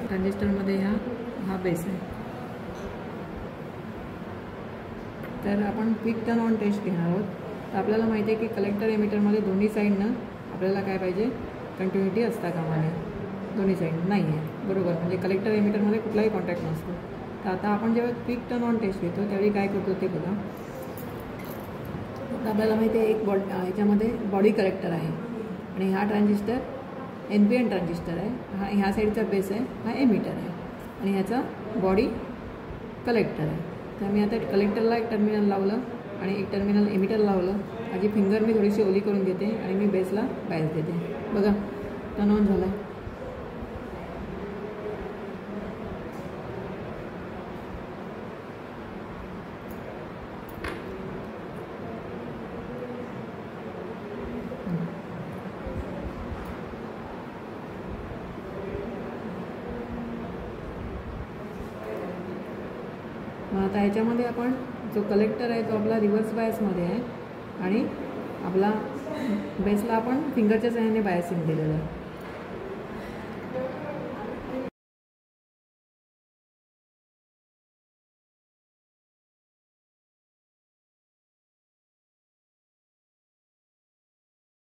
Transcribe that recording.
ट्रान्झिस्टरमध्ये हा बेस आहे. तर आपण क्विक टर्न ऑन टेस्ट घेणार आहोत. तर आपल्याला माहिती आहे की कलेक्टर एमिटरमध्ये दोन्ही साईडनं आपल्याला काय पाहिजे, कंटिन्युटी असता कामा नये. दोन्ही साईड नाही आहे बरोबर, म्हणजे कलेक्टर एमिटरमध्ये कुठलाही कॉन्टॅक्ट नसतो. तर आता आपण जेव्हा क्विक टर्न ऑन टेस्ट घेतो त्यावेळी काय करतो ते बघा. तर आपल्याला माहिती आहे एक ह्याच्यामध्ये बॉडी कलेक्टर आहे आणि हा ट्रान्झिस्टर NPN ट्रान्झिस्टर आहे. ह्या साईडचा बेस आहे, हा एमिटर आहे आणि ह्याचा बॉडी कलेक्टर आहे. तर मी आता कलेक्टरला एक टर्मिनल लावलं आणि एक टर्मिनल एमिटर लावलं. माझी फिंगर मी थोडीशी ओली करून घेते आणि मी बेसला बाहेर देते. बघा टर्न ऑन झालं आहे. आता ह्याच्यामध्ये आपण जो कलेक्टर आहे तो आपला रिव्हर्स बायसमध्ये आहे आणि आपला बेसला आपण फिंगरच्या सहाय्याने बायसिंग दिलेलं आहे.